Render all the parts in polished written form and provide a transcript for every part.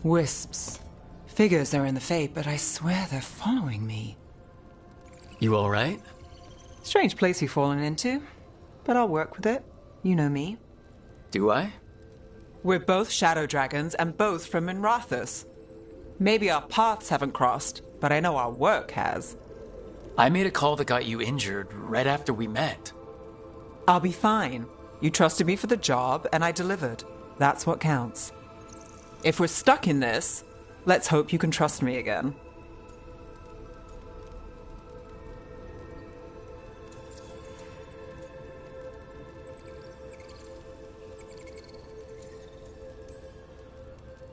Wisps. Figures are in the fate, but I swear they're following me. You alright? Strange place you've fallen into, but I'll work with it. You know me. Do I? We're both shadow dragons and both from Minrathous. Maybe our paths haven't crossed, but I know our work has. I made a call that got you injured right after we met. I'll be fine. You trusted me for the job, and I delivered. That's what counts. If we're stuck in this, let's hope you can trust me again.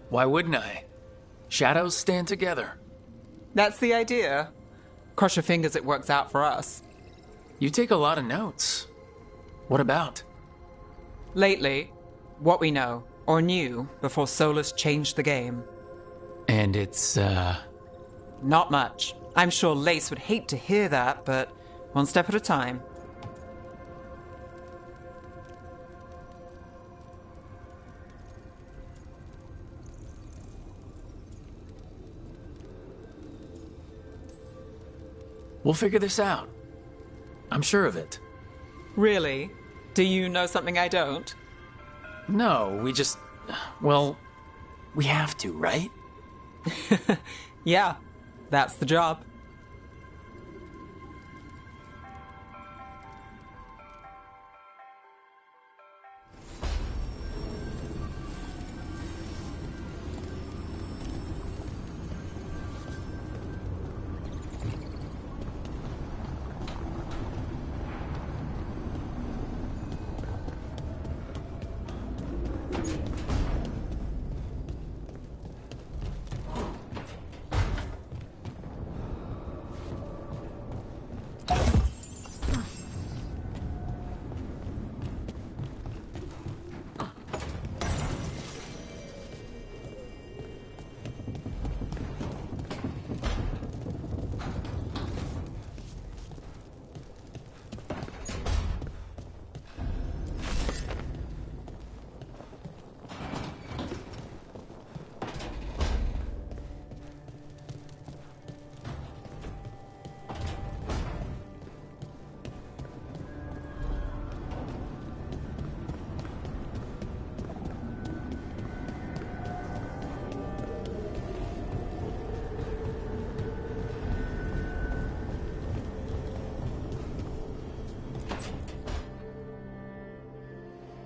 Why wouldn't I? Shadows stand together. That's the idea. Cross your fingers it works out for us. You take a lot of notes. What about? Lately, what we know, or knew, before Solus changed the game. And it's, Not much. I'm sure Lace would hate to hear that, but one step at a time. We'll figure this out. I'm sure of it. Really? Do you know something I don't? No, well, we have to, right? Yeah, that's the job.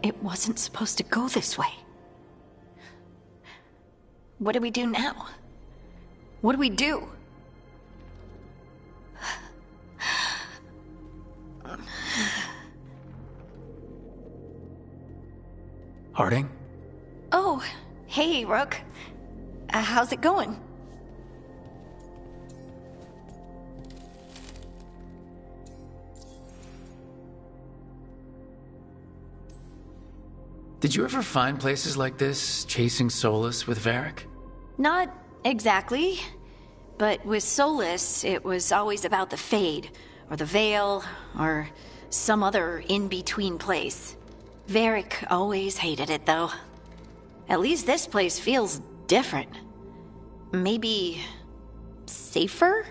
It wasn't supposed to go this way. What do we do now? What do we do? Harding? Oh, hey, Rook. How's it going? Did you ever find places like this, chasing Solus with Varric? Not exactly. But with Solus, it was always about the Fade, or the Veil, or some other in-between place. Varric always hated it, though. At least this place feels different. Maybe safer?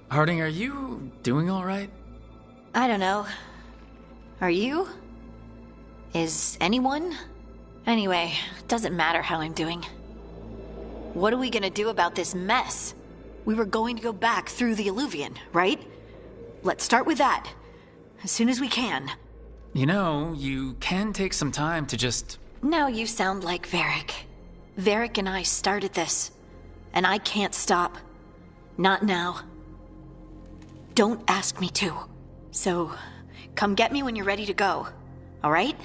Harding, are you doing all right? I don't know. Are you? Is anyone? Anyway, doesn't matter how I'm doing. What are we gonna do about this mess? We were going to go back through the Alluvion, right? Let's start with that. As soon as we can. You know, you can take some time to just... Now you sound like Varric. Varric and I started this. And I can't stop. Not now. Don't ask me to. So, come get me when you're ready to go. All right?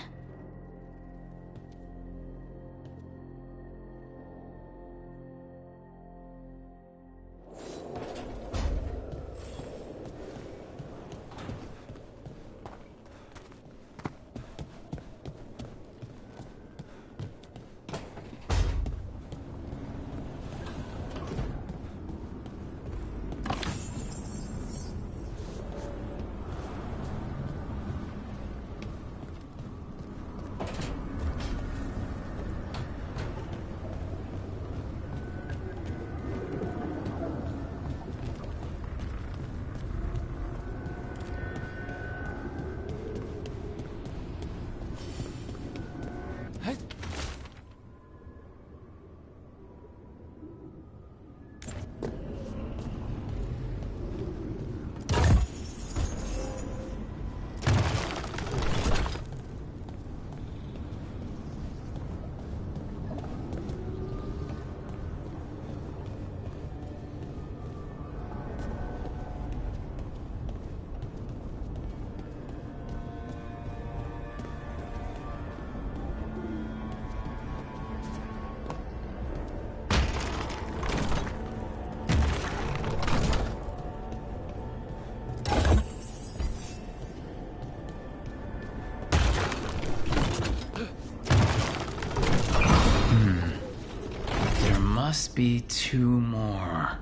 must be two more.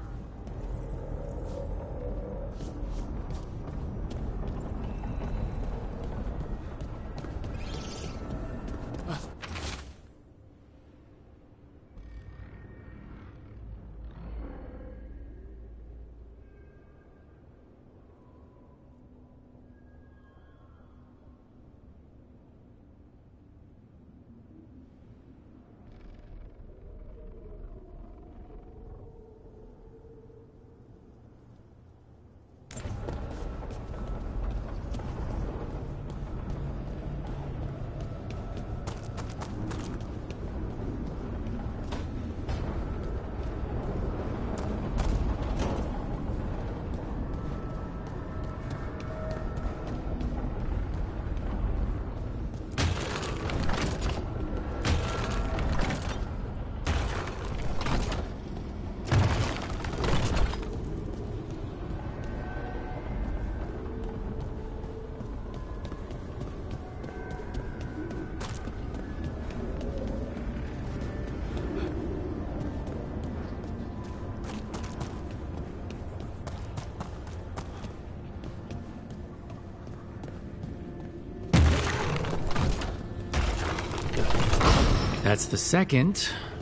That's the second.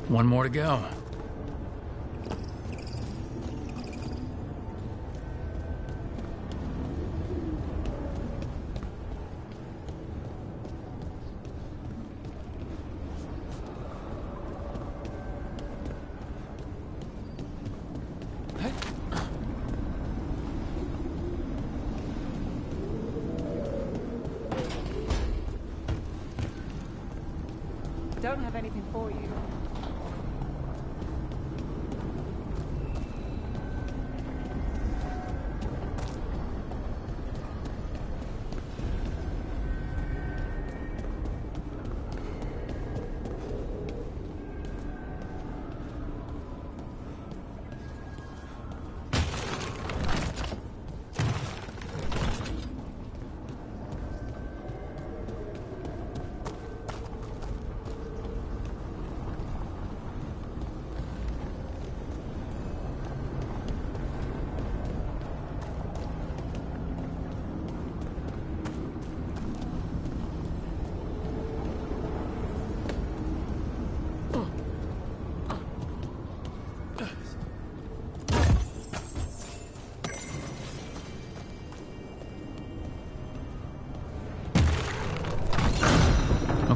One more to go. Don't have anything for you.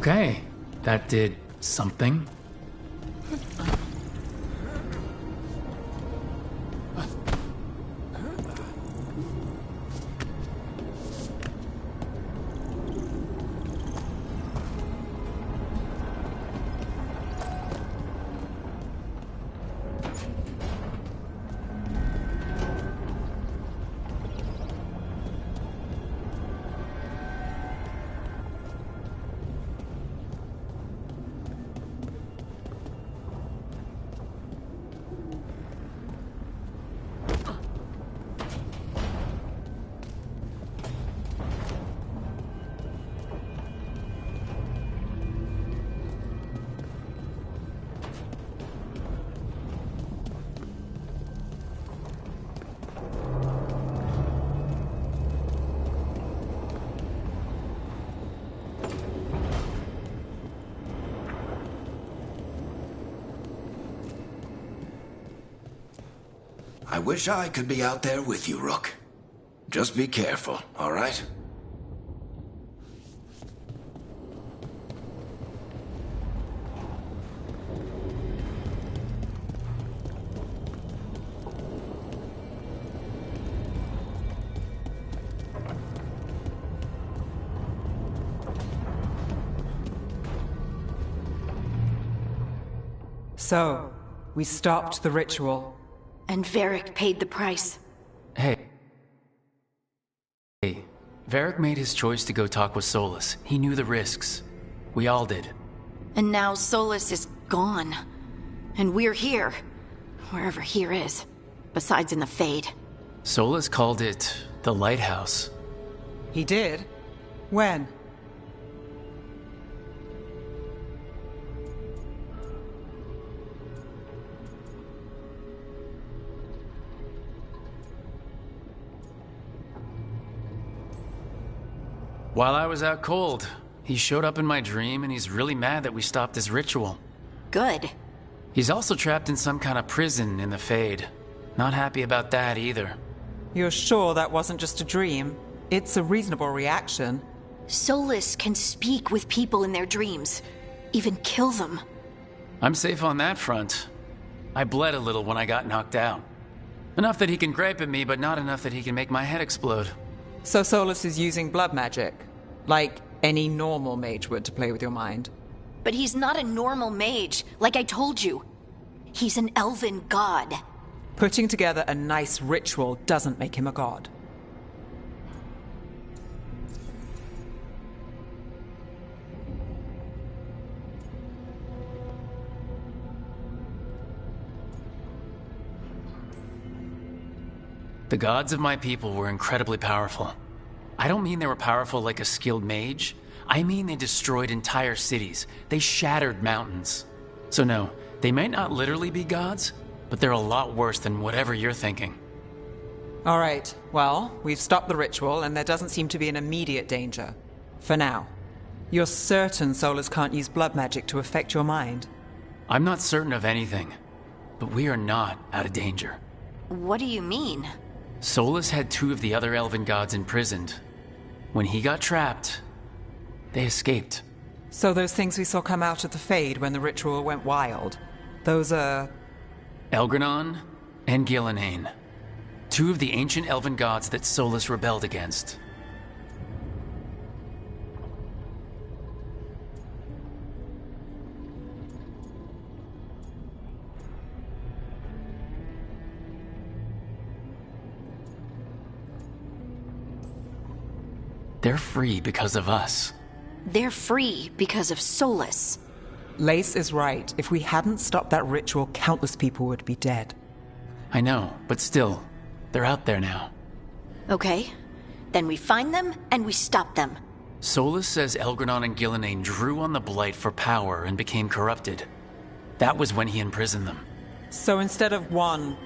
Okay, that did something. I wish I could be out there with you, Rook. Just be careful, all right? So, we stopped the ritual. And Varric paid the price. Hey, Varric made his choice to go talk with Solus. He knew the risks. We all did. And now Solus is gone. And we're here. Wherever here is. Besides in the Fade. Solus called it the Lighthouse. He did? When? While I was out cold, he showed up in my dream and he's really mad that we stopped his ritual. Good. He's also trapped in some kind of prison in the Fade. Not happy about that either. You're sure that wasn't just a dream? It's a reasonable reaction. Solus can speak with people in their dreams, even kill them. I'm safe on that front. I bled a little when I got knocked out. Enough that he can gripe at me, but not enough that he can make my head explode. So Solus is using blood magic, like any normal mage would to play with your mind. But he's not a normal mage, like I told you. He's an elven god. Putting together a nice ritual doesn't make him a god. The gods of my people were incredibly powerful. I don't mean they were powerful like a skilled mage. I mean they destroyed entire cities. They shattered mountains. So no, they might not literally be gods, but they're a lot worse than whatever you're thinking. All right, well, we've stopped the ritual and there doesn't seem to be an immediate danger. For now. You're certain Solus can't use blood magic to affect your mind? I'm not certain of anything, but we are not out of danger. What do you mean? Solus had 2 of the other elven gods imprisoned. When he got trapped, they escaped. So those things we saw come out of the Fade when the ritual went wild, those are... Elgranon and Gillenane. 2 of the ancient elven gods that Solus rebelled against. They're free because of us. They're free because of Solus. Lace is right. If we hadn't stopped that ritual, countless people would be dead. I know, but still, they're out there now. Okay, then we find them and we stop them. Solus says Elgranon and Gillenane drew on the Blight for power and became corrupted. That was when he imprisoned them. So instead of one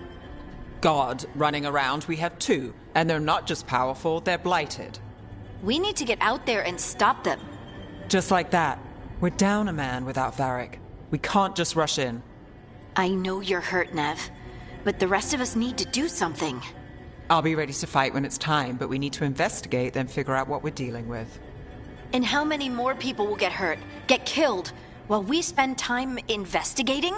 god running around, we have 2. And they're not just powerful, they're blighted. We need to get out there and stop them. Just like that. We're down a man without Varric. We can't just rush in. I know you're hurt, Nev, but the rest of us need to do something. I'll be ready to fight when it's time, but we need to investigate, then figure out what we're dealing with. And how many more people will get hurt, get killed, while we spend time investigating?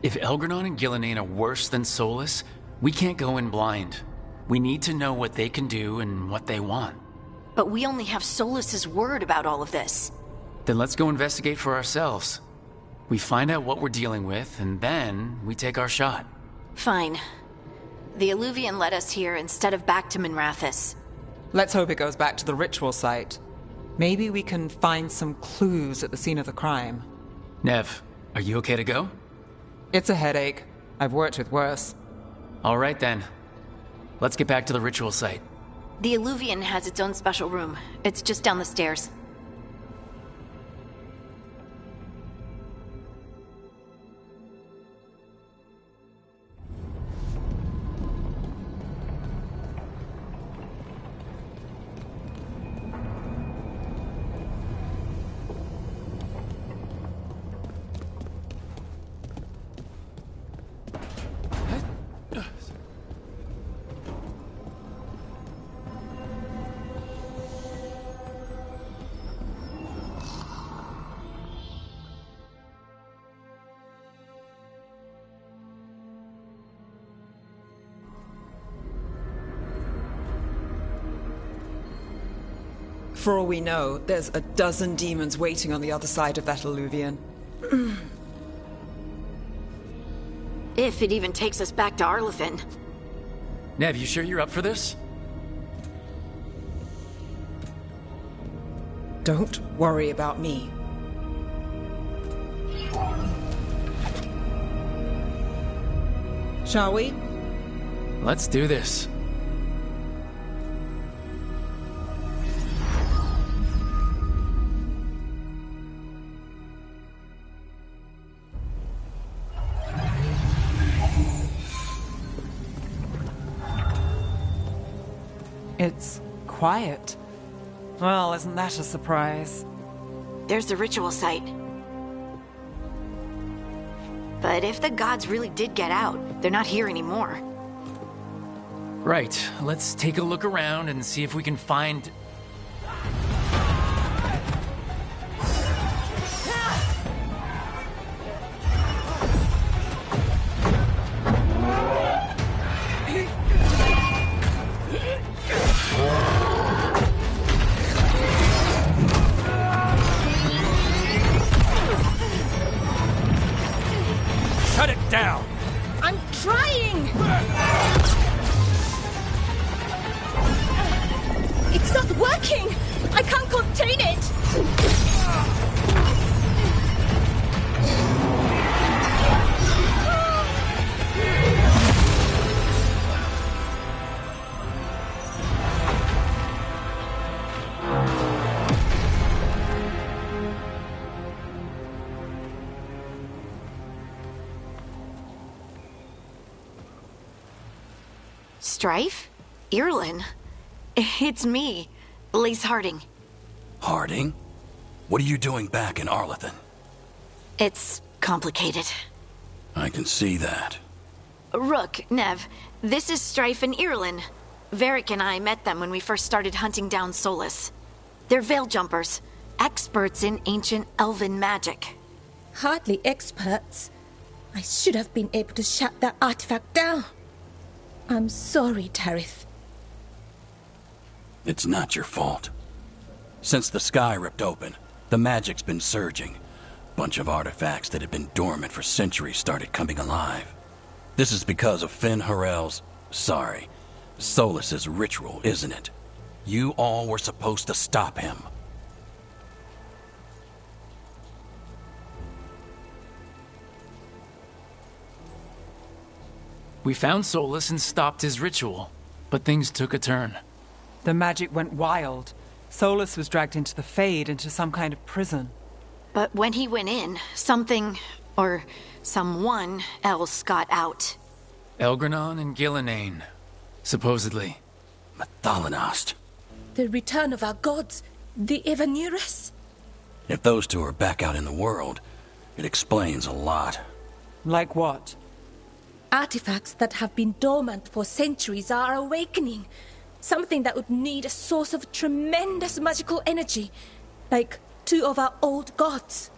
If Elgranon and Gillenane are worse than Solus, we can't go in blind. We need to know what they can do and what they want. But we only have Solus's word about all of this. Then let's go investigate for ourselves. We find out what we're dealing with, and then we take our shot. Fine. The Alluvian led us here instead of back to Minrathous. Let's hope it goes back to the ritual site. Maybe we can find some clues at the scene of the crime. Nev, are you okay to go? It's a headache. I've worked with worse. All right then. Let's get back to the ritual site. The Alluvian has its own special room. It's just down the stairs. For all we know, there's a dozen demons waiting on the other side of that alluvian. If it even takes us back to Arlefin. Nev, you sure you're up for this? Don't worry about me. Shall we? Let's do this. It's quiet. Well, isn't that a surprise? There's the ritual site. But if the gods really did get out, they're not here anymore. Right, let's take a look around and see if we can find... Shut it down! I'm trying! It's not working! I can't contain it! Strife? Irlin? It's me, Lise Harding. Harding? What are you doing back in Arlethan? It's complicated. I can see that. Rook, Nev, this is Strife and Irlin. Varric and I met them when we first started hunting down Solus. They're veil jumpers, experts in ancient elven magic. Hardly experts. I should have been able to shut that artifact down. I'm sorry, Tarith. It's not your fault. Since the sky ripped open, the magic's been surging. Bunch of artifacts that had been dormant for centuries started coming alive. This is because of Finn Harel's... Solus's ritual, isn't it? You all were supposed to stop him. We found Solus and stopped his ritual, but things took a turn. The magic went wild. Solus was dragged into the Fade, into some kind of prison. But when he went in, something, or someone else got out. Elgranon and Gillenane, supposedly. Mathalanost. The return of our gods, the Evanuris. If those two are back out in the world, it explains a lot. Like what? Artifacts that have been dormant for centuries are awakening. Something that would need a source of tremendous magical energy, like two of our old gods.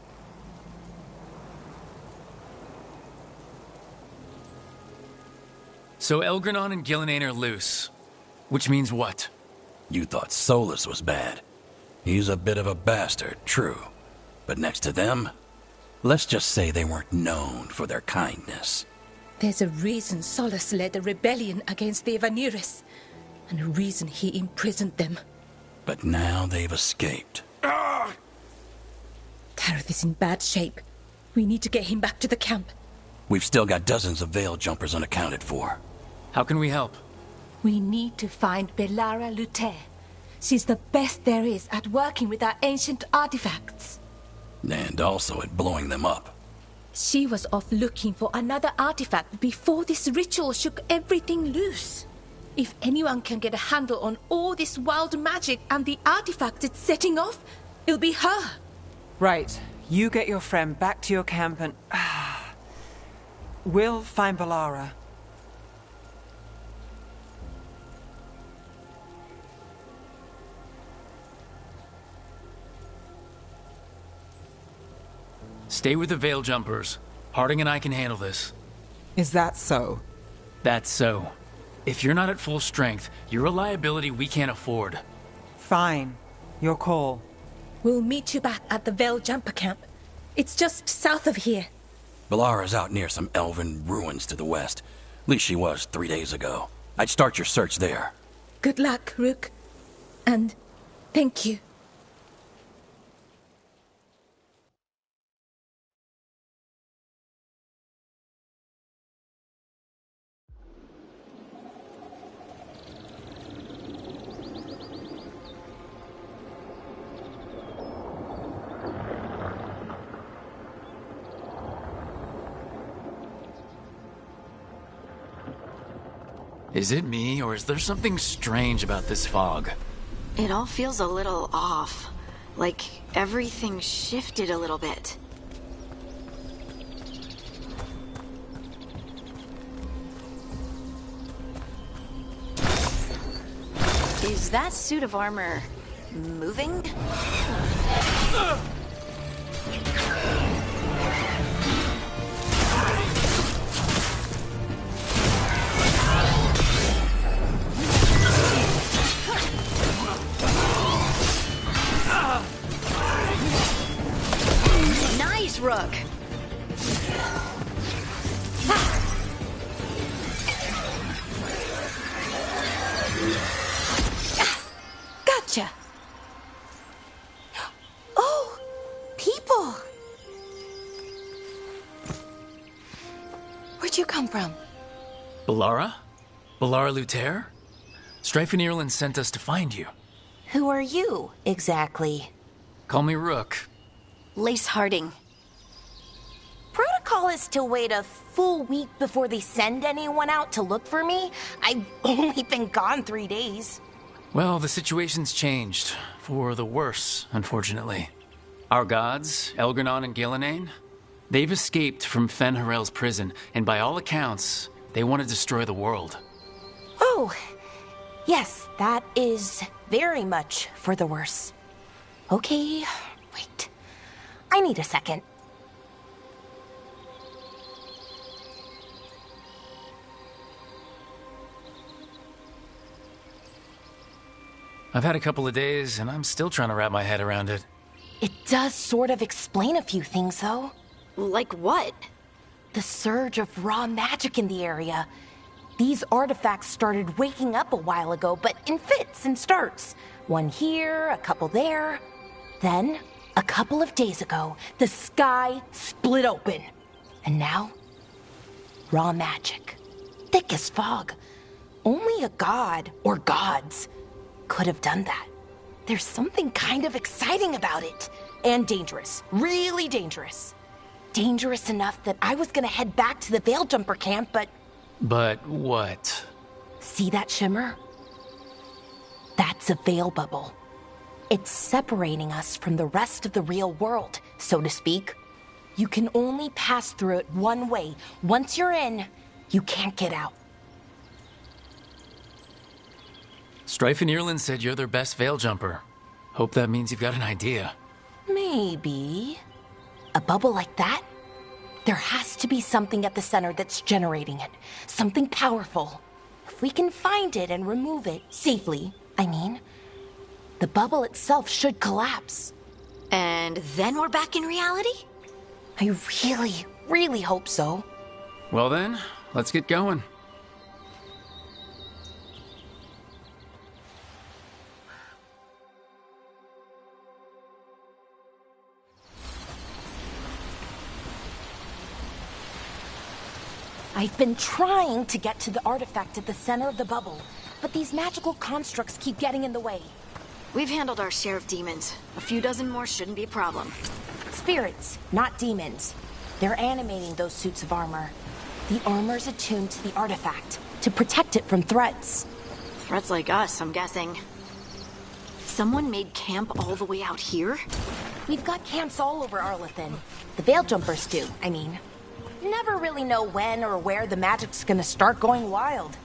So Elgranon and Gillenane are loose. Which means what? You thought Solus was bad. He's a bit of a bastard, true. But next to them, let's just say they weren't known for their kindness. There's a reason Solus led a rebellion against the Evanuris, and a reason he imprisoned them. But now they've escaped. Tarith is in bad shape. We need to get him back to the camp. We've still got dozens of veil jumpers unaccounted for. How can we help? We need to find Belara Luther. She's the best there is at working with our ancient artifacts. And also at blowing them up. She was off looking for another artifact before this ritual shook everything loose. If anyone can get a handle on all this wild magic and the artifact it's setting off, it'll be her. Right. You get your friend back to your camp and... we'll find Belara. Stay with the Veil Jumpers. Harding and I can handle this. Is that so? That's so. If you're not at full strength, you're a liability we can't afford. Fine. Your call. We'll meet you back at the Veil Jumper camp. It's just south of here. Belara's out near some elven ruins to the west. At least she was 3 days ago. I'd start your search there. Good luck, Rook. And thank you. Is it me, or is there something strange about this fog? It all feels a little off. Like everything shifted a little bit. Is that suit of armor moving? Nice, Rook. Gotcha. Oh, people. Where'd you come from? Ballara? Ballara Luther? Strife and Ireland sent us to find you. Who are you, exactly? Call me Rook. Lace Harding. Protocol is to wait a full week before they send anyone out to look for me. I've only been gone 3 days. Well, the situation's changed. For the worse, unfortunately. Our gods, Elgranon and Gillenane, they've escaped from Fen'Harel's prison, and by all accounts, they want to destroy the world. Oh, yes, that is very much for the worse. Okay, wait. I need a second. I've had a couple of days, and I'm still trying to wrap my head around it. It does sort of explain a few things, though. Like what? The surge of raw magic in the area. These artifacts started waking up a while ago, but in fits and starts. One here, a couple there. Then, a couple of days ago, the sky split open. And now, raw magic. Thick as fog. Only a god, or gods, could have done that. There's something kind of exciting about it. And dangerous. Really dangerous. Dangerous enough that I was gonna head back to the Veilgjumper camp, but... But what? See that shimmer? That's a veil bubble. It's separating us from the rest of the real world, so to speak. You can only pass through it one way. Once you're in, you can't get out. Strife and Ireland said you're their best veil jumper. Hope that means you've got an idea. Maybe. A bubble like that? There has to be something at the center that's generating it. Something powerful. If we can find it and remove it, safely, I mean, the bubble itself should collapse. And then we're back in reality? I really, really hope so. Well then, let's get going. I've been trying to get to the artifact at the center of the bubble, but these magical constructs keep getting in the way. We've handled our share of demons. A few dozen more shouldn't be a problem. Spirits, not demons. They're animating those suits of armor. The armor's attuned to the artifact, to protect it from threats. Threats like us, I'm guessing. Someone made camp all the way out here? We've got camps all over Arlethan. The Veiljumpers do, I mean. Never really know when or where the magic's gonna start going wild.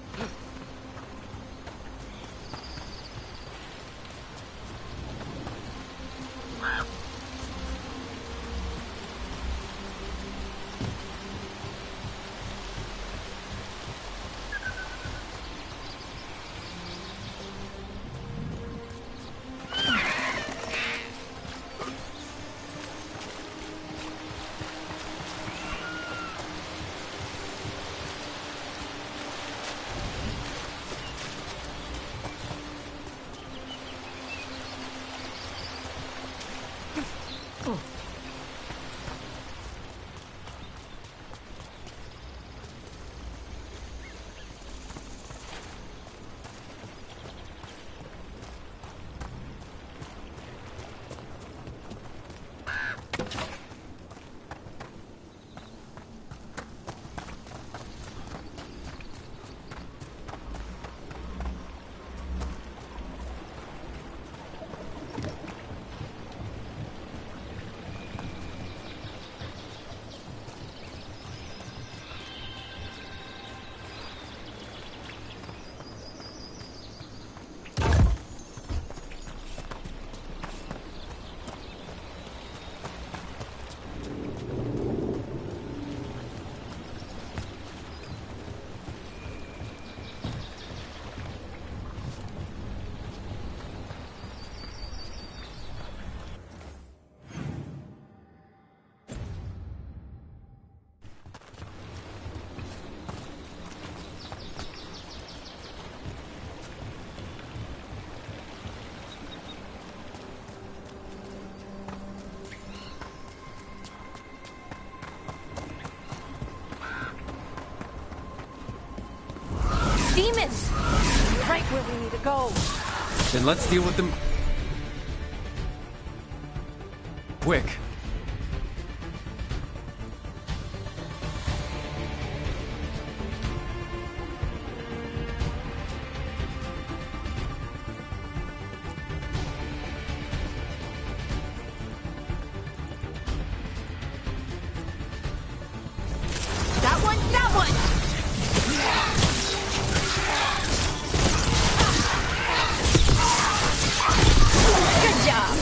Demons! Right where we need to go. Then let's deal with them quick. That one, that one! Good job.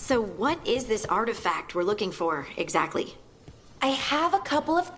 So what is this artifact we're looking for, exactly? I have a couple of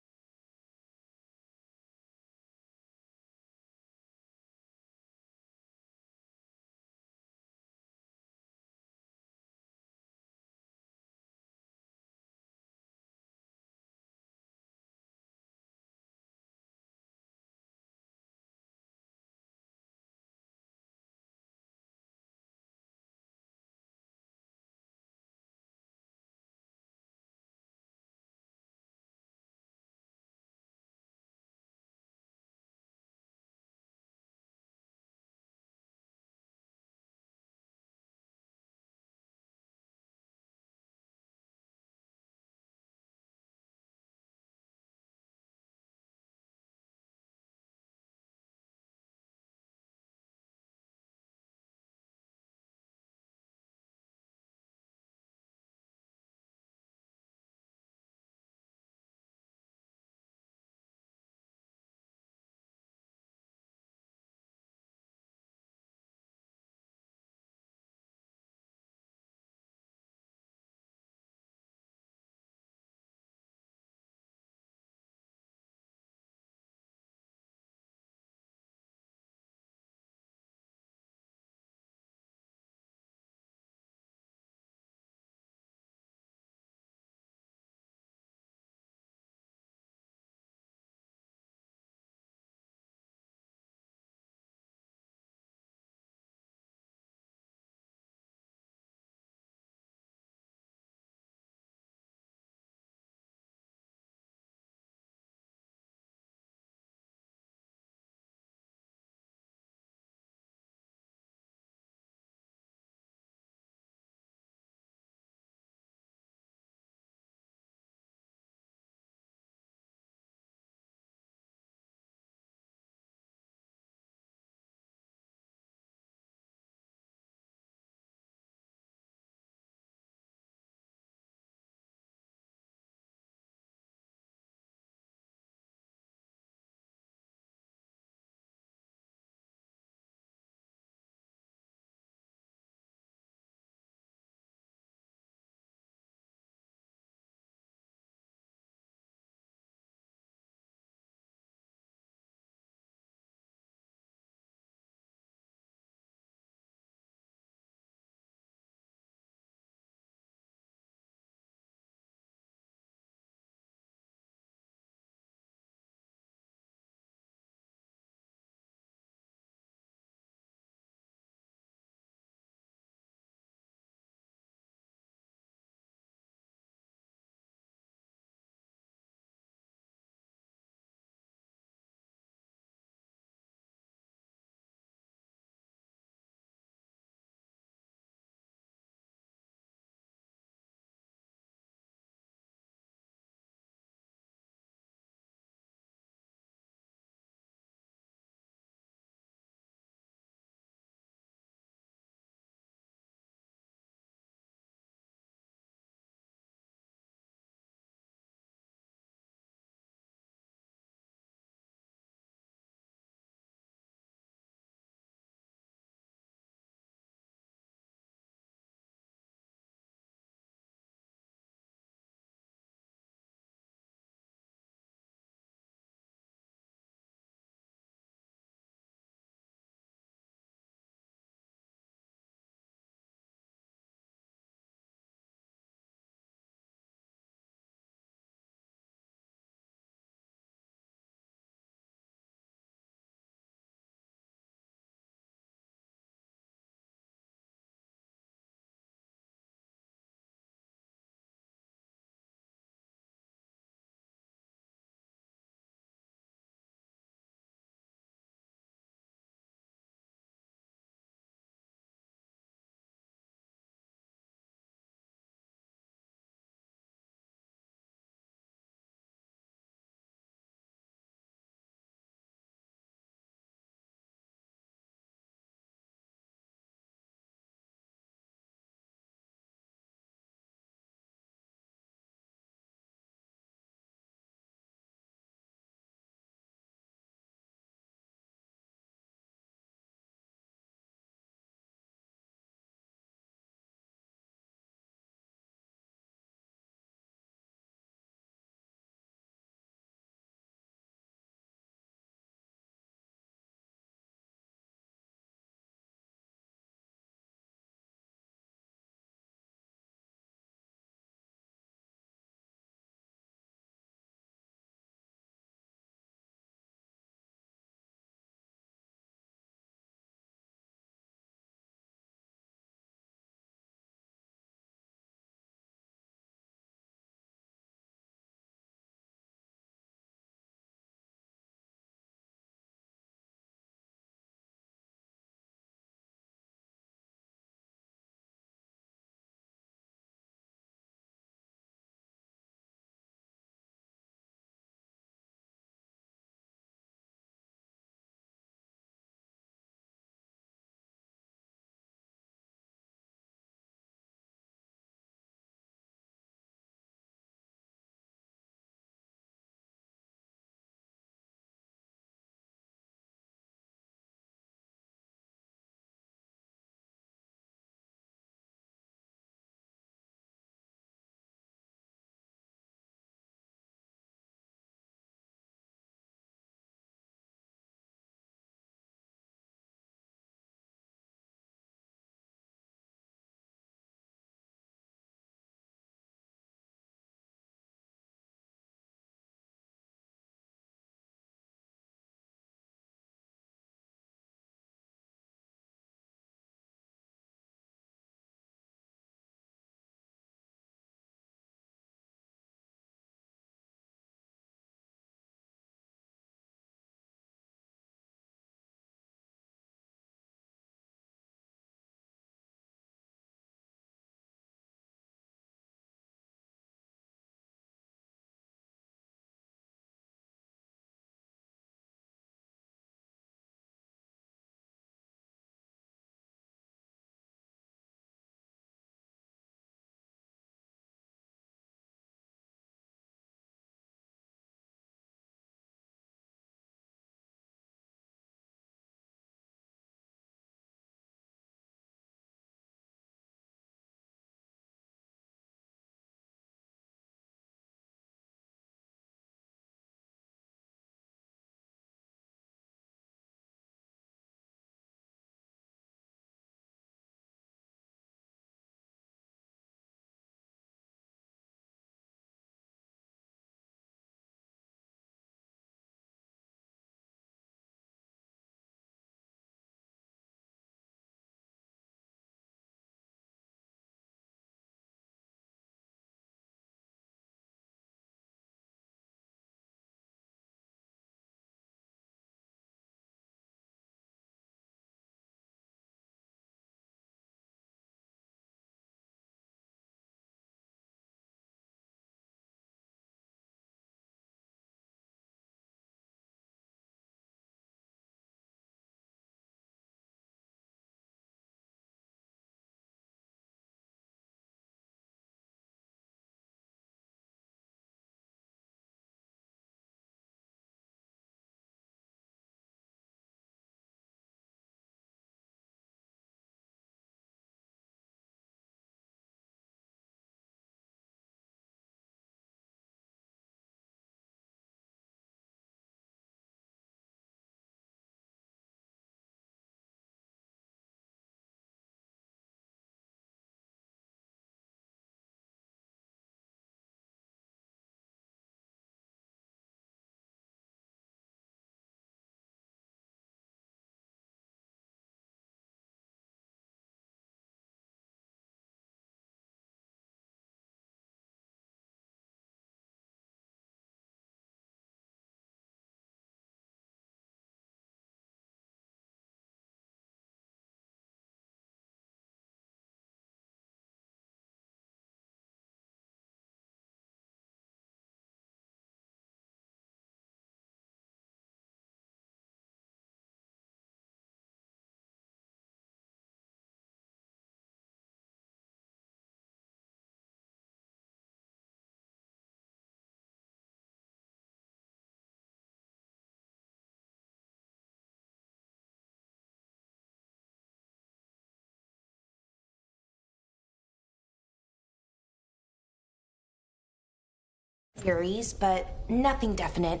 theories, but nothing definite.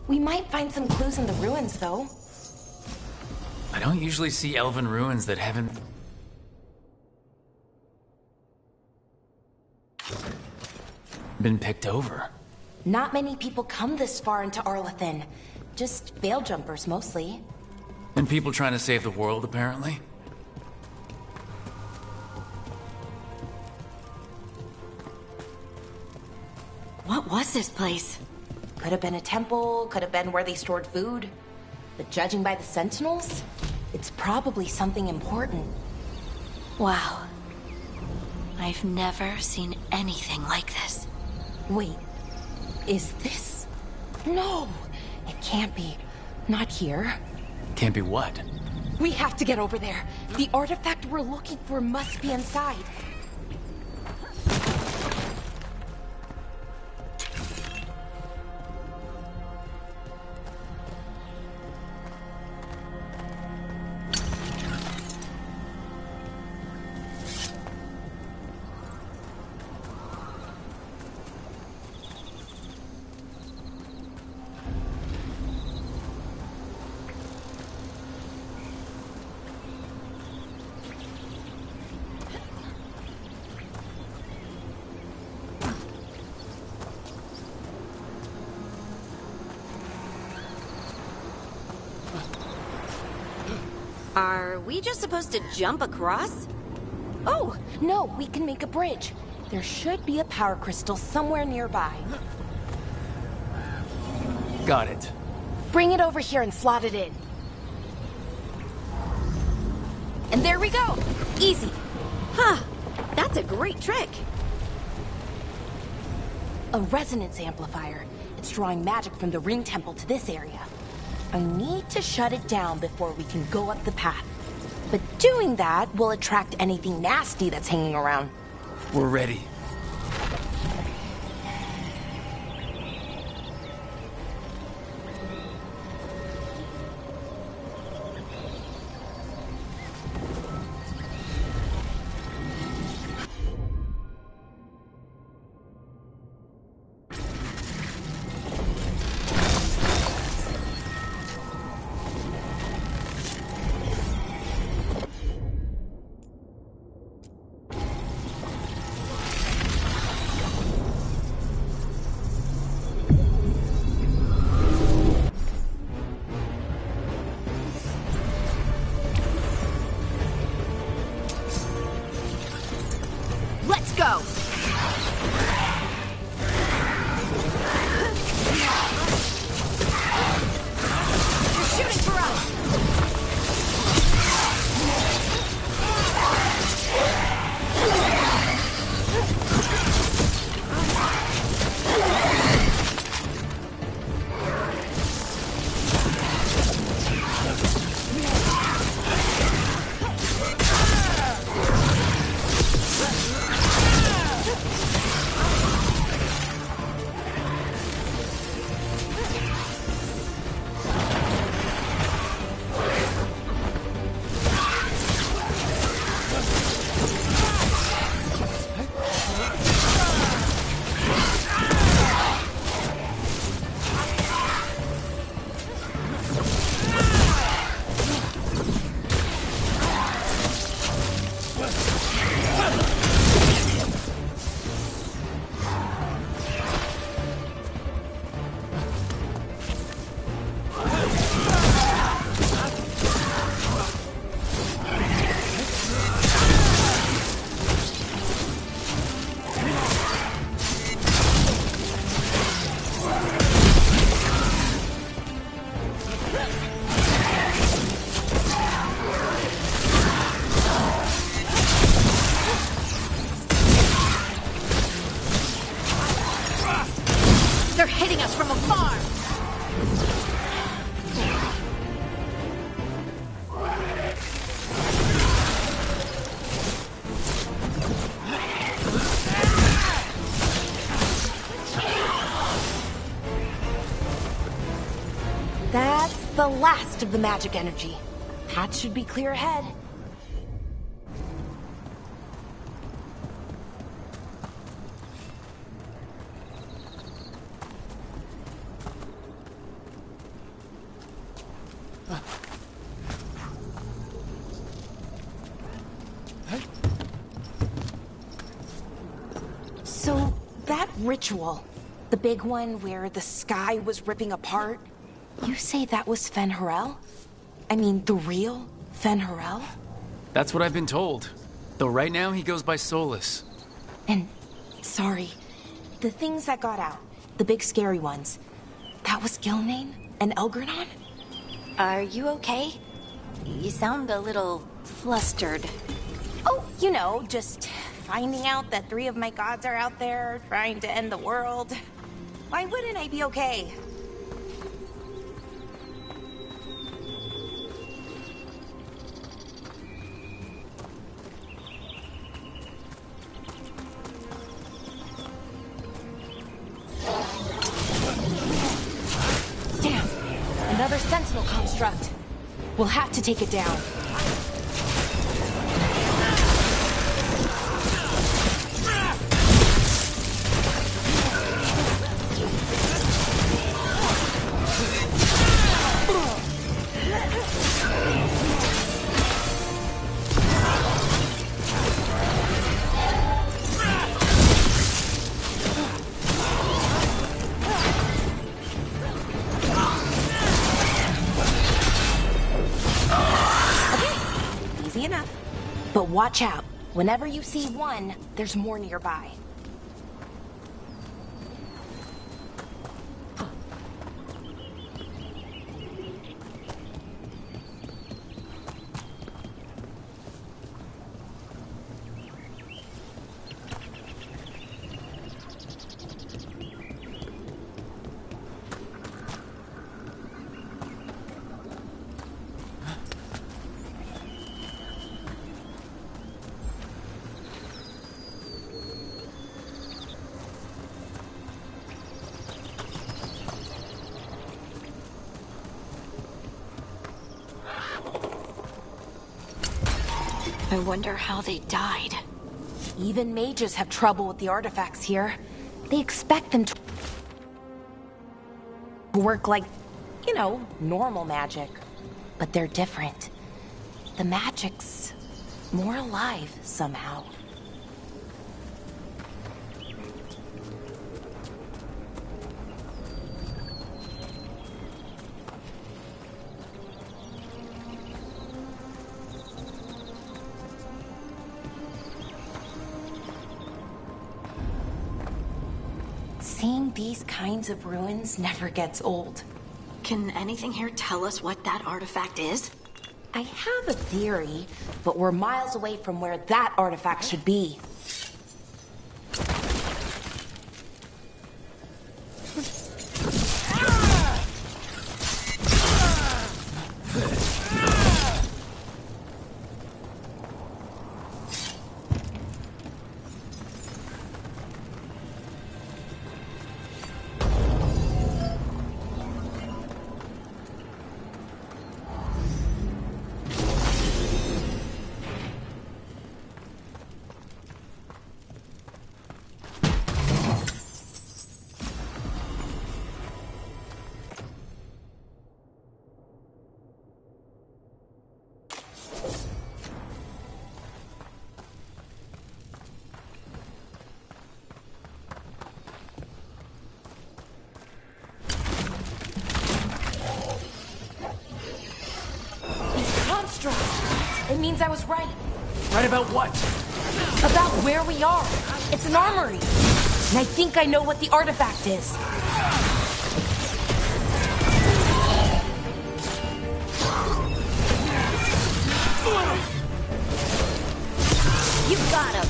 We might find some clues in the ruins, though. I don't usually see elven ruins that haven't been picked over. Not many people come this far into Arlathan. Just veil jumpers, mostly. And people trying to save the world, apparently. What was this place? Could have been a temple, could have been where they stored food. But judging by the sentinels, it's probably something important. Wow. I've never seen anything like this. Wait, is this? No, it can't be. Not here. Can't be what? We have to get over there. The artifact we're looking for must be inside. Are we just supposed to jump across? Oh, no, we can make a bridge. There should be a power crystal somewhere nearby. Got it. Bring it over here and slot it in. And there we go! Easy. Huh. That's a great trick. A resonance amplifier. It's drawing magic from the ring temple to this area. I need to shut it down before we can go up the path. But doing that will attract anything nasty that's hanging around. We're ready. Let's go! They're shooting for us! They're hitting us from afar! That's the last of the magic energy. Path should be clear ahead. ritual. The big one where the sky was ripping apart. You say that was Fen-Harel? I mean, the real Fen-Harel? That's what I've been told. Though right now he goes by Solus. And, sorry, the things that got out, the big scary ones, that was Gilnane and Elgranon? Are you okay? You sound a little flustered. Oh, you know, just finding out that 3 of my gods are out there trying to end the world. Why wouldn't I be okay? Damn! Another sentinel construct. We'll have to take it down. But watch out. Whenever you see one, there's more nearby. I wonder how they died. Even mages have trouble with the artifacts here. They expect them to work like, you know, normal magic. But they're different. The magic's more alive somehow. Seeing these kinds of ruins never gets old. Can anything here tell us what that artifact is? I have a theory, but we're miles away from where that artifact should be. It means I was right. Right about what? About where we are. It's an armory. And I think I know what the artifact is. You got him.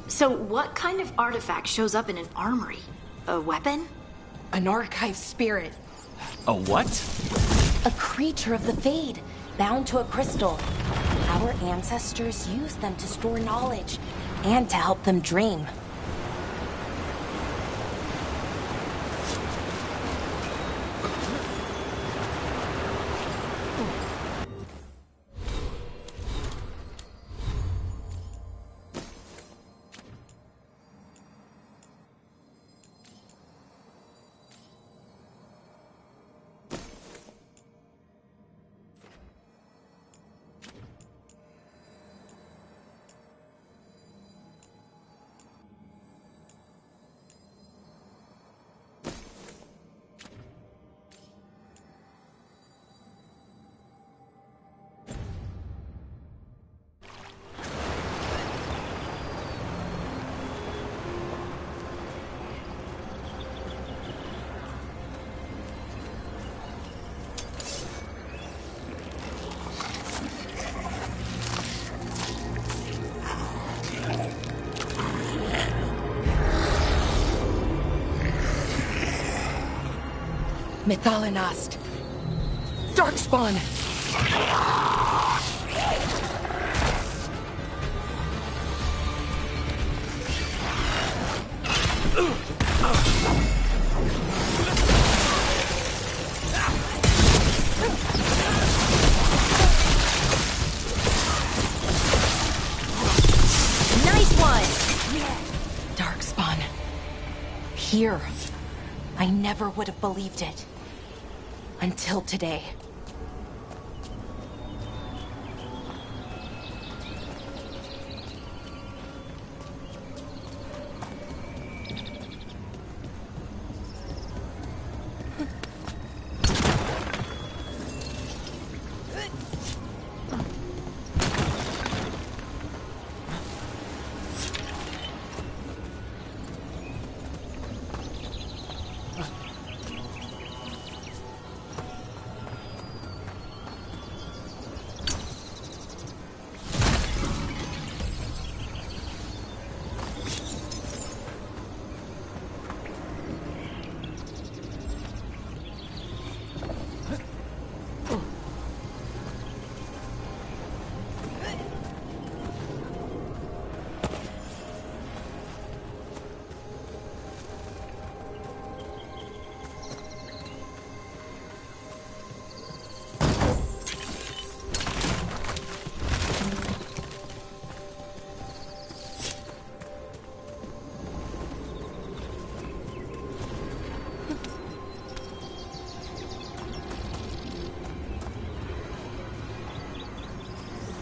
So what kind of artifact shows up in an armory? A weapon? An archive spirit. A what? A creature of the Fade, bound to a crystal. Our ancestors used them to store knowledge and to help them dream. Methalinast. Darkspawn! Nice one! Darkspawn. Here. I never would have believed it. Until today.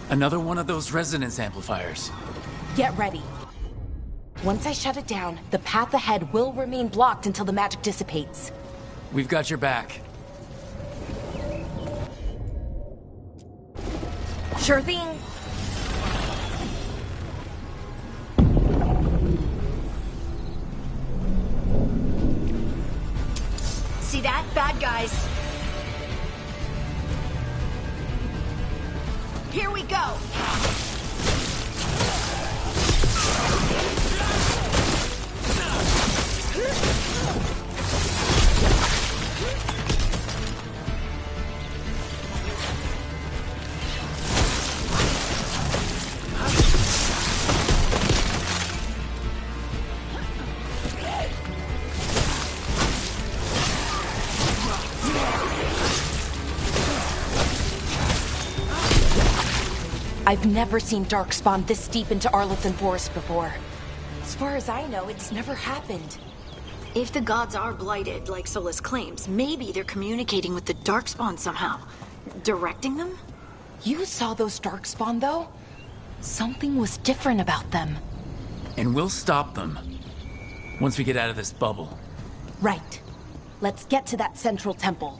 Another one of those resonance amplifiers. Get ready. Once I shut it down, the path ahead will remain blocked until the magic dissipates. We've got your back. Sure thing. See that? Bad guys. Here we go! I've never seen Darkspawn this deep into Arlington Forest before. As far as I know, it's never happened. If the gods are blighted, like Solus claims, maybe they're communicating with the Darkspawn somehow. Directing them? You saw those Darkspawn, though? Something was different about them. And we'll stop them. Once we get out of this bubble. Right. Let's get to that central temple.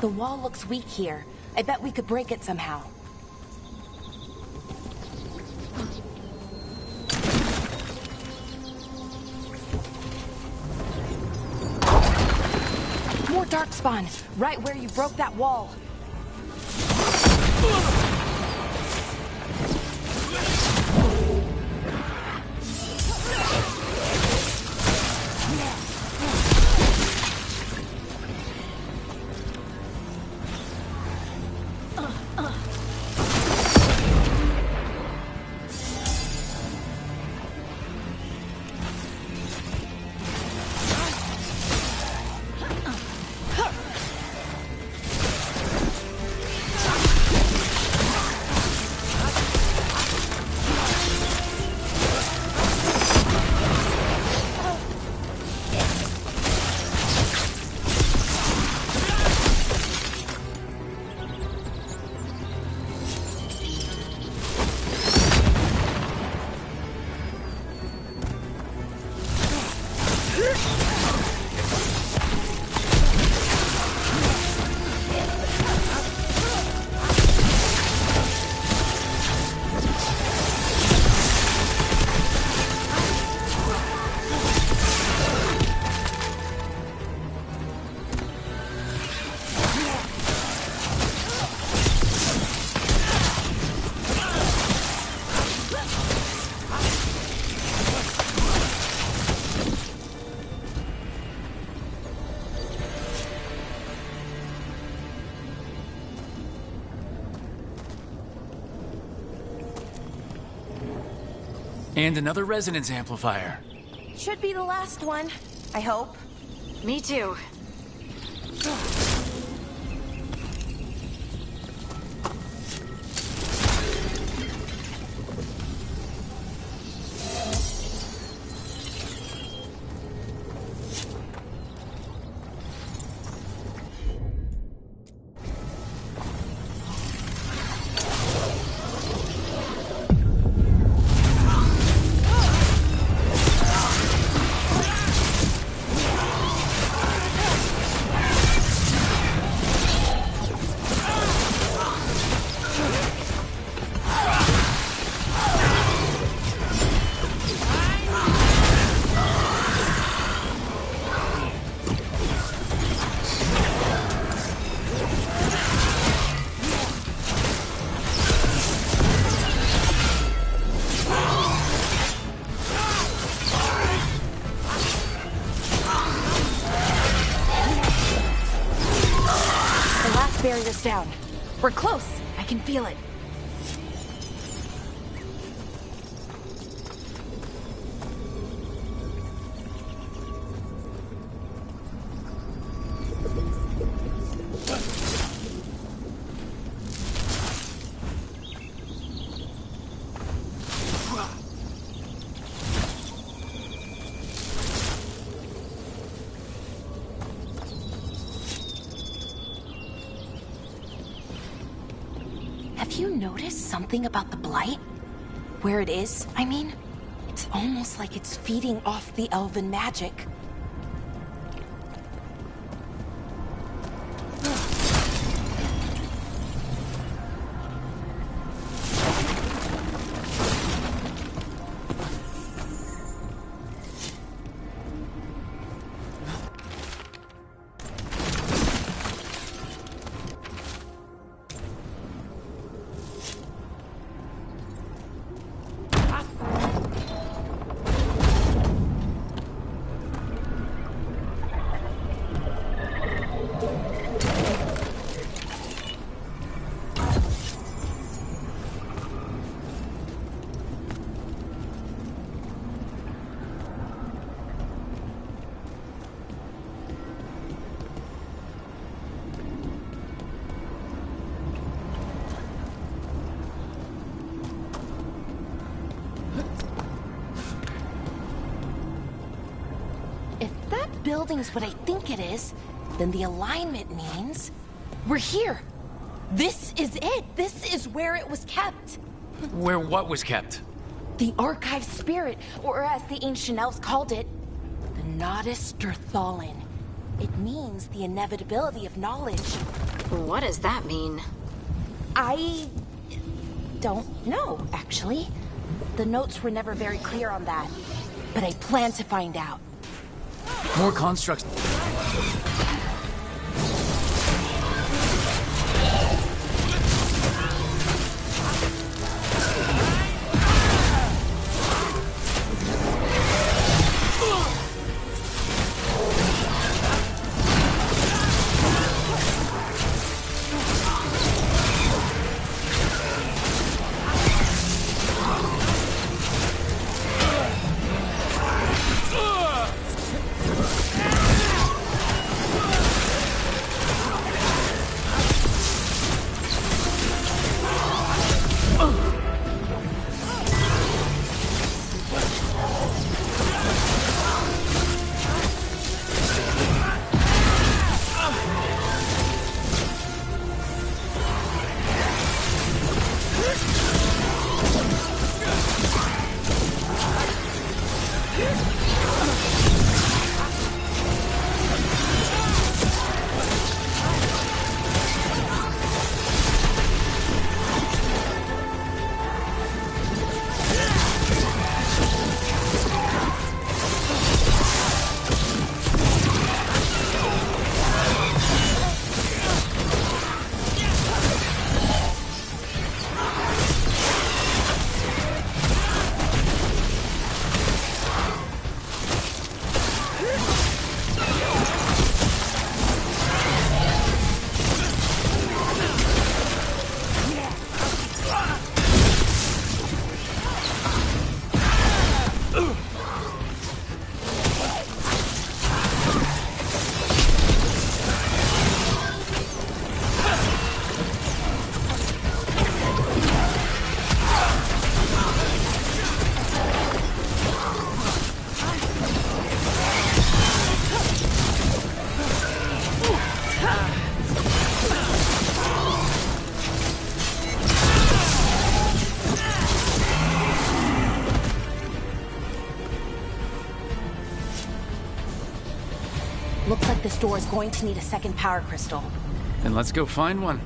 The wall looks weak here. I bet we could break it somehow. More darkspawn, right where you broke that wall. And another resonance amplifier. Should be the last one, I hope. Me too. Barrier's down. We're close. I can feel it. Have you noticed something about the blight? Where it is, I mean? It's almost like it's feeding off the elven magic. Building's what I think it is, then the alignment means we're here. This is it. This is where it was kept. Where what was kept? The archive spirit, or as the ancient elves called it, the Nodus Derthalin. It means the inevitability of knowledge. What does that mean? I don't know, actually. The notes were never very clear on that. But I plan to find out. More constructs. Looks like this door is going to need a second power crystal. Then let's go find one.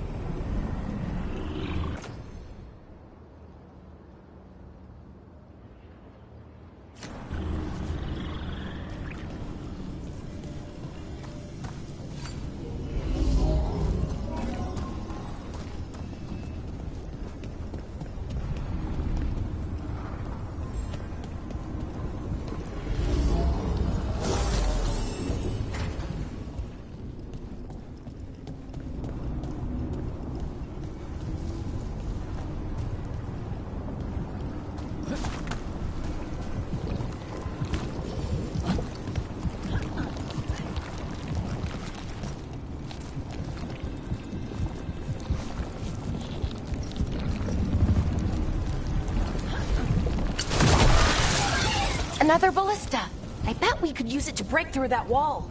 Another ballista! I bet we could use it to break through that wall.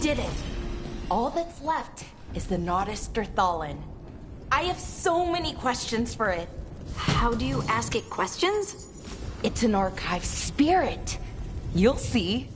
did it. All that's left is the Nodus Derthalin. I have so many questions for it. How do you ask it questions? It's an archive spirit. You'll see.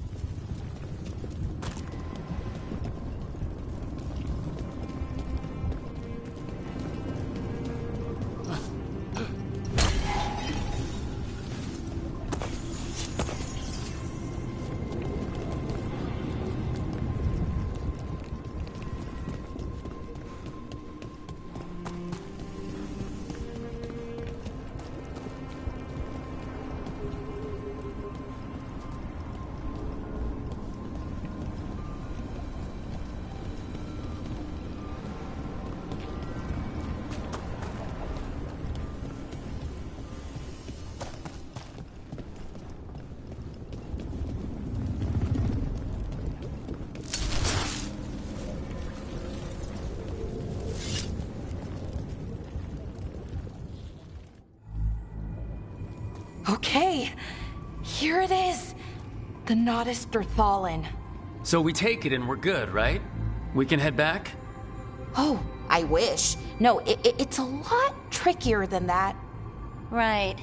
Okay, here it is. The Nodus Derthalin. So we take it and we're good, right? We can head back? Oh, I wish. No, it's a lot trickier than that. Right.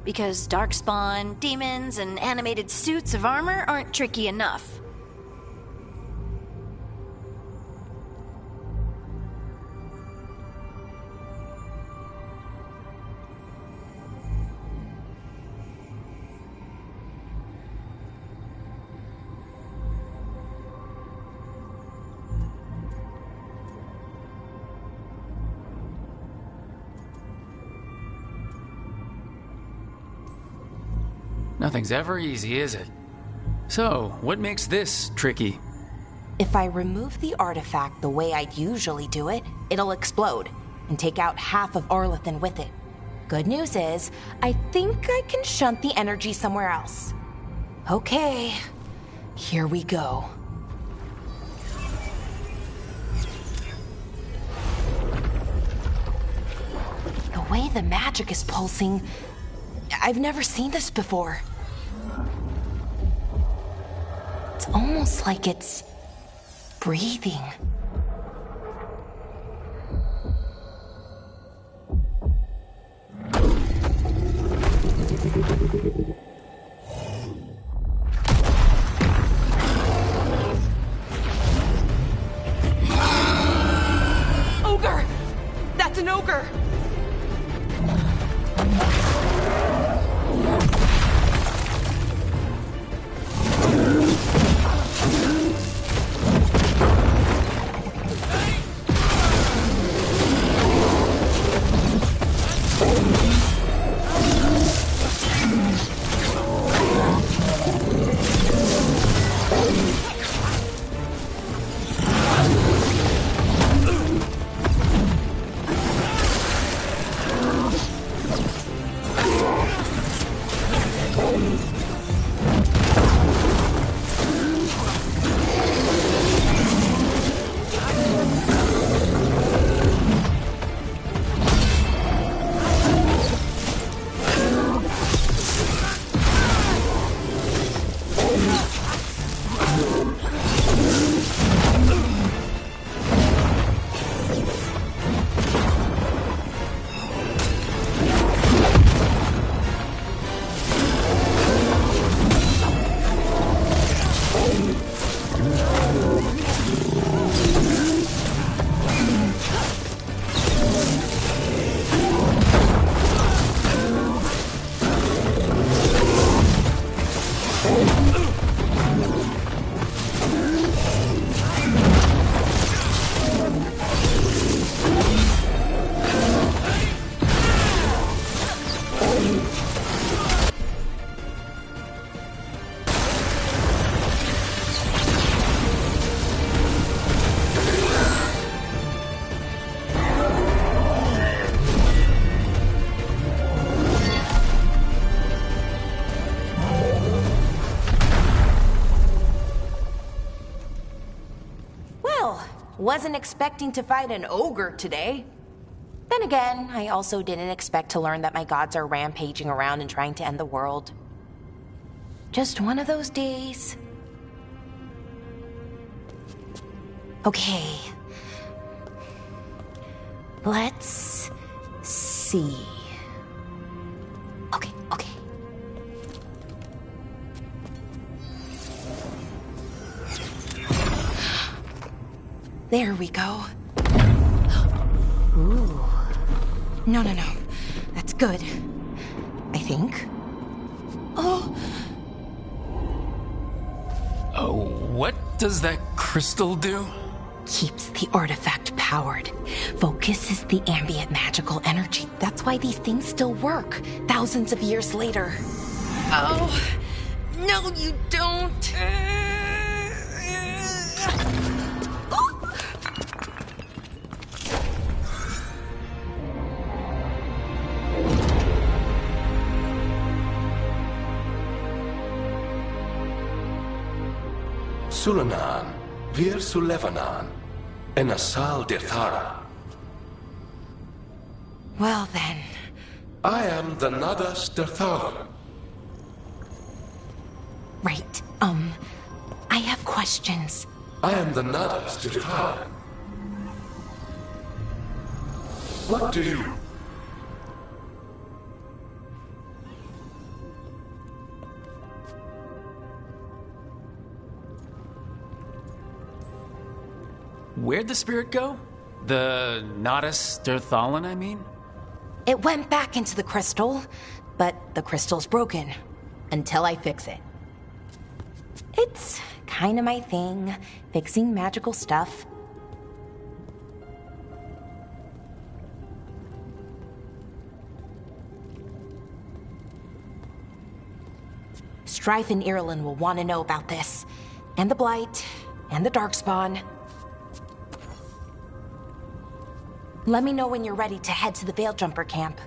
Because darkspawn, demons, and animated suits of armor aren't tricky enough. Nothing's ever easy, is it? So, what makes this tricky? If I remove the artifact the way I'd usually do it, it'll explode and take out half of Arlathan with it. Good news is, I think I can shunt the energy somewhere else. Okay, here we go. The way the magic is pulsing, I've never seen this before. It's almost like it's breathing. Ogre! That's an ogre! Wasn't expecting to fight an ogre today. Then again, I also didn't expect to learn that my gods are rampaging around and trying to end the world. Just one of those days. Okay. Let's see. Okay. There we go. Ooh. No. That's good. I think. Oh, what does that crystal do? keeps the artifact powered. Focuses the ambient magical energy. That's why these things still work, thousands of years later. Oh, no you don't. Sulanan, Vir Sulevanan, and Asal Dithara. Well then. I am the Nadas Dirthalan. Right, I have questions. I am the Nadas Dirthalan. What do you... Where'd the spirit go? The Nadas Dirthalan, I mean? It went back into the crystal, but the crystal's broken. Until I fix it. It's kinda my thing, fixing magical stuff. Strife and Irulan will want to know about this. And the Blight, and the Darkspawn. Let me know when you're ready to head to the Veil Jumper camp.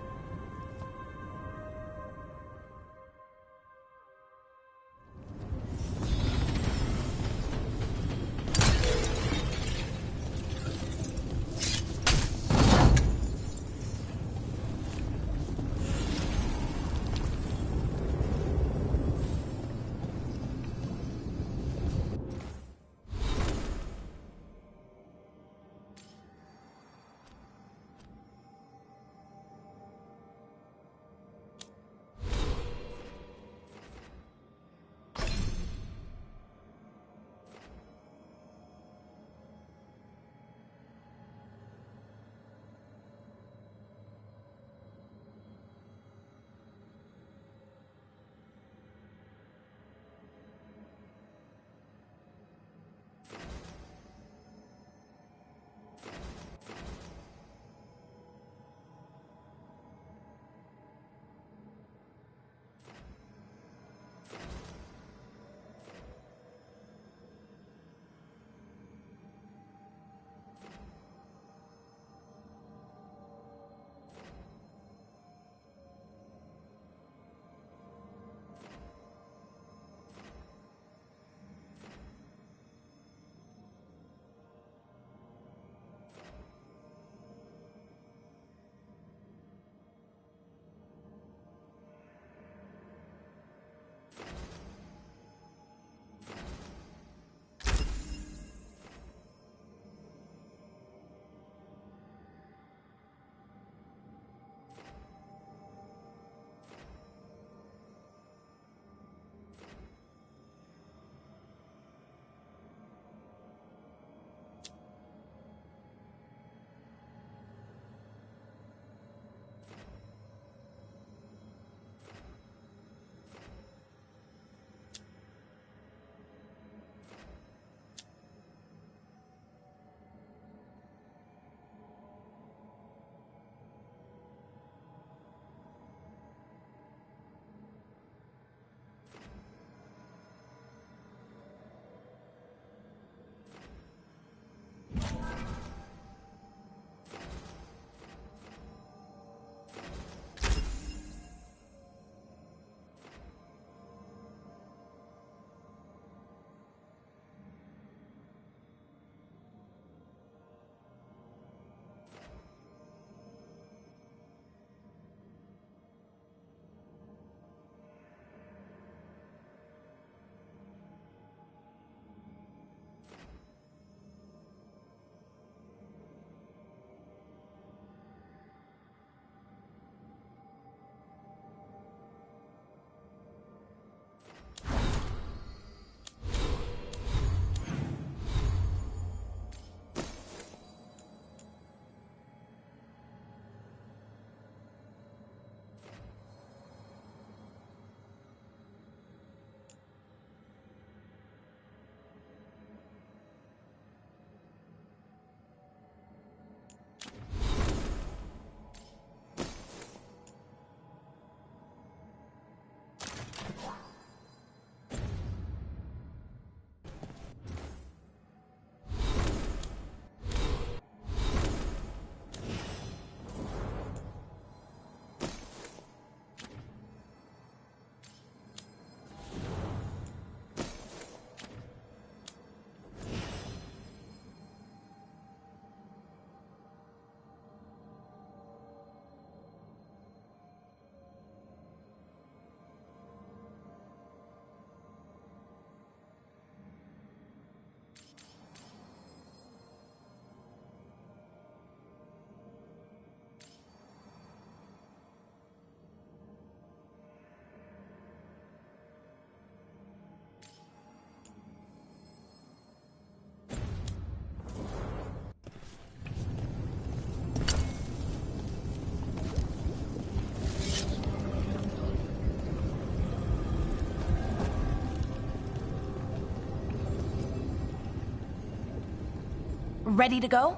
Ready to go?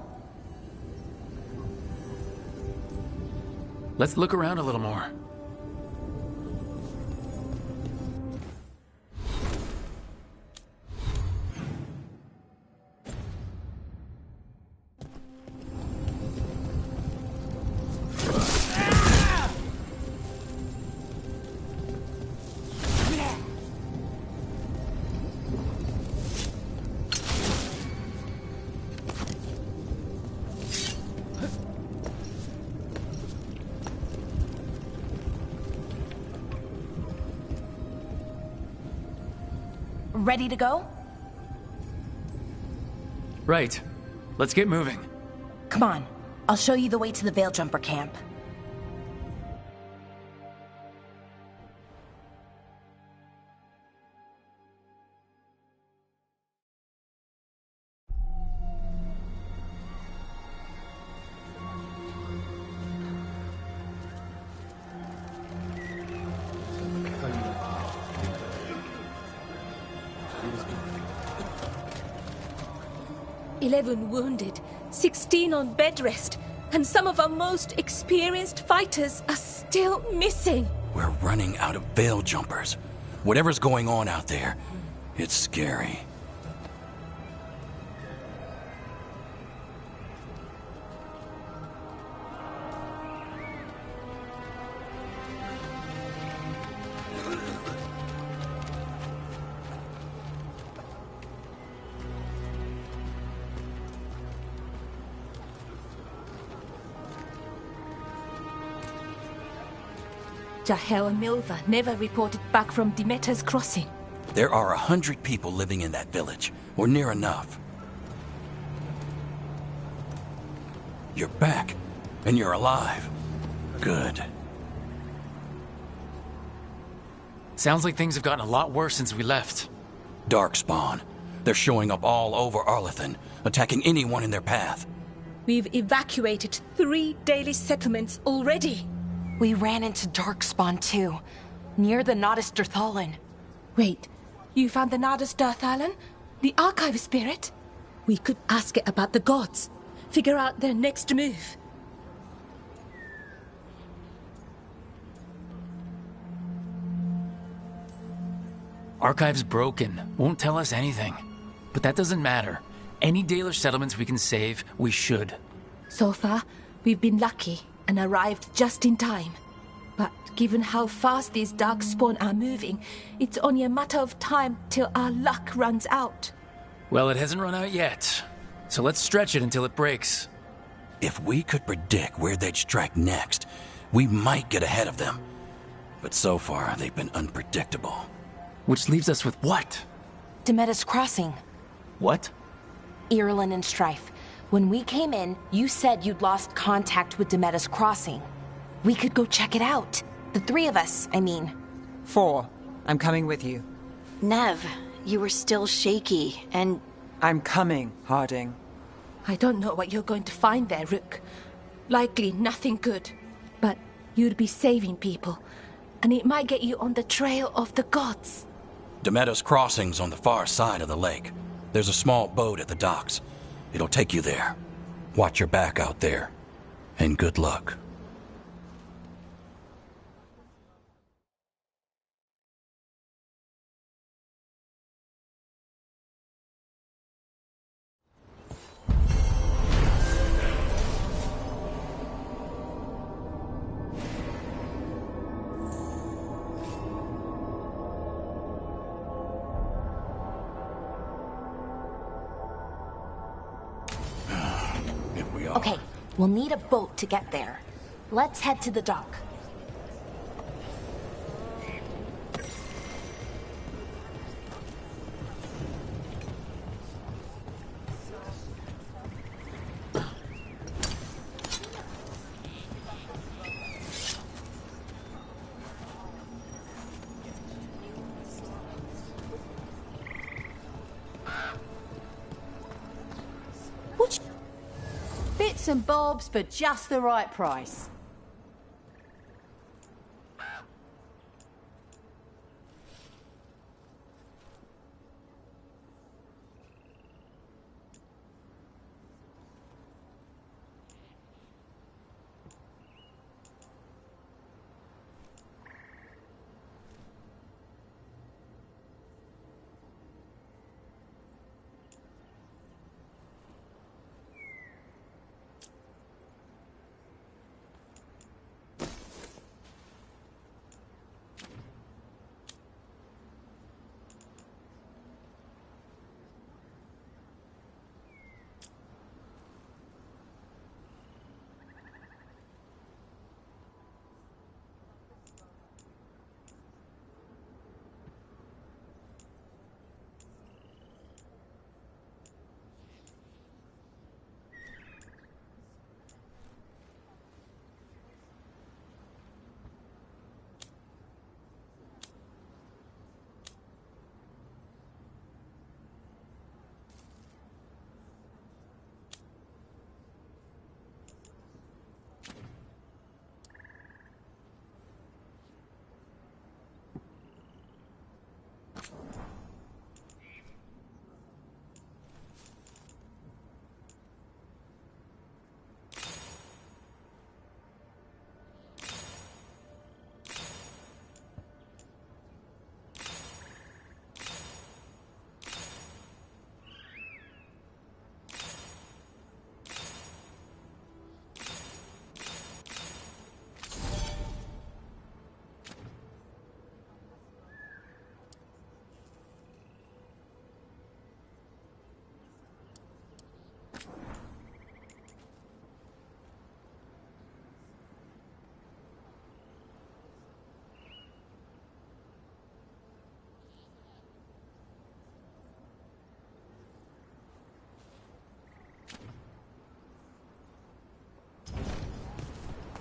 Let's look around a little more. Ready to go? Right. Let's get moving. Come on. I'll show you the way to the Veil Jumper camp. "11 wounded, 16 on bed rest, and some of our most experienced fighters are still missing." We're running out of Veil Jumpers. Whatever's going on out there, it's scary. Jahel and Milva never reported back from Demeter's crossing. There are 100 people living in that village, or near enough. You're back, and you're alive. Good. Sounds like things have gotten a lot worse since we left. Darkspawn. They're showing up all over Arlethan, attacking anyone in their path. We've evacuated 3 daily settlements already. We ran into Darkspawn too, near the Nodus Dirthalan. Wait, you found the Nodus Dirthalan? The archive spirit? We could ask it about the gods. Figure out their next move. Archive's broken. Won't tell us anything. But that doesn't matter. Any Dalish settlements we can save, we should. So far, we've been lucky and arrived just in time. But given how fast these Darkspawn are moving, it's only a matter of time till our luck runs out. Well, it hasn't run out yet. So let's stretch it until it breaks. If we could predict where they'd strike next, we might get ahead of them. But so far, they've been unpredictable. Which leaves us with what? Demeter's crossing. What? Irulan and Strife. When we came in, you said you'd lost contact with Demeter's crossing. We could go check it out. The 3 of us, I mean. 4. I'm coming with you. Nev, you were still shaky, and... I'm coming, Harding. I don't know what you're going to find there, Rook. Likely nothing good. But you'd be saving people, and it might get you on the trail of the gods. Demeter's crossing's on the far side of the lake. There's a small boat at the docks. It'll take you there. Watch your back out there. And good luck. Okay, we'll need a boat to get there. Let's head to the dock. Bits and bobs for just the right price.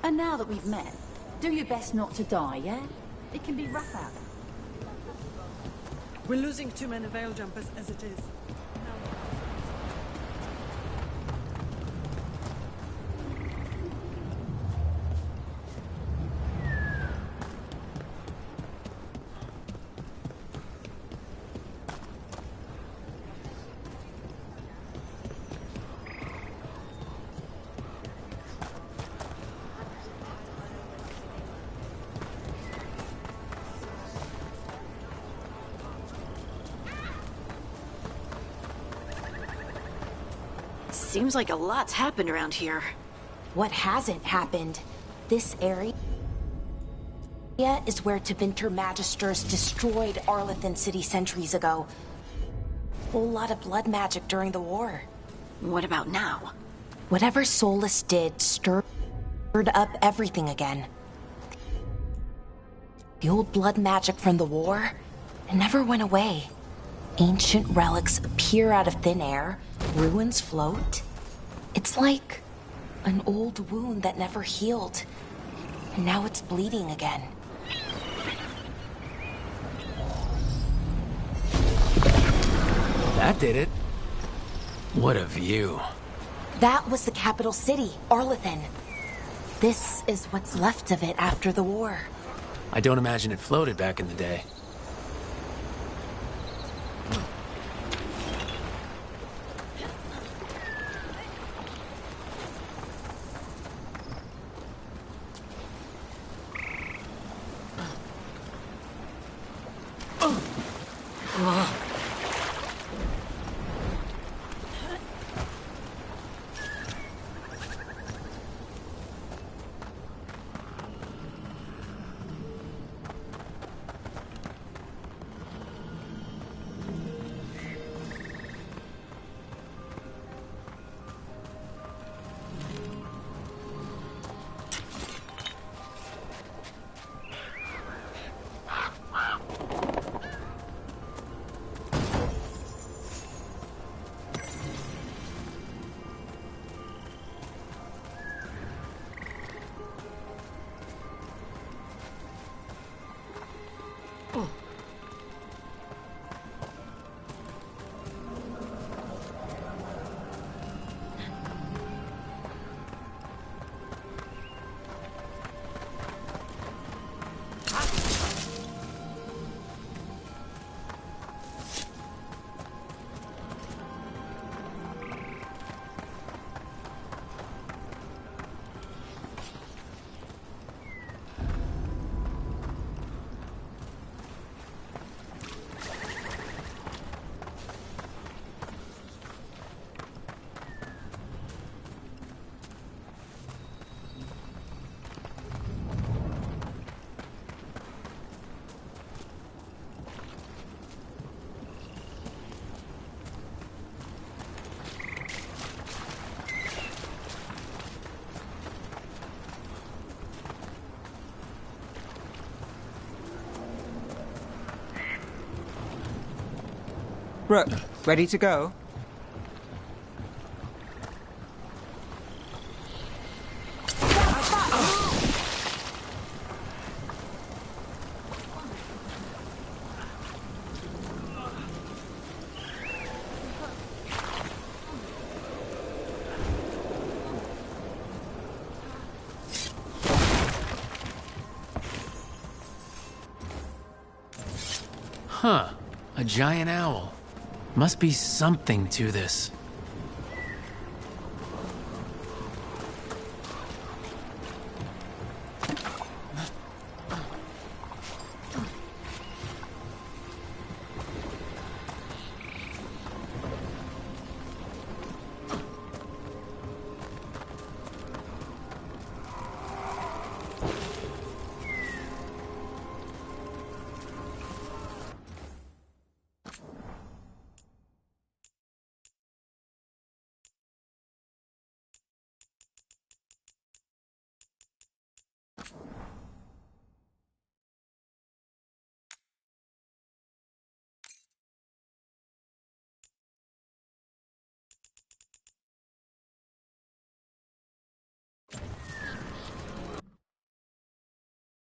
And now that we've met, do your best not to die, yeah? It can be rough out there. We're losing too many veil jumpers as it is. Seems like a lot's happened around here. What hasn't happened? This area is where Tevinter Magisters destroyed Arlethan City centuries ago. Whole lot of blood magic during the war. What about now? Whatever Solus did stirred up everything again. The old blood magic from the war, it never went away. Ancient relics appear out of thin air, ruins float. It's like an old wound that never healed, and now it's bleeding again. That did it. What a view. That was the capital city, Arlethan. This is what's left of it after the war. I don't imagine it floated back in the day. Rook, ready to go? Huh. A giant owl. Must be something to this.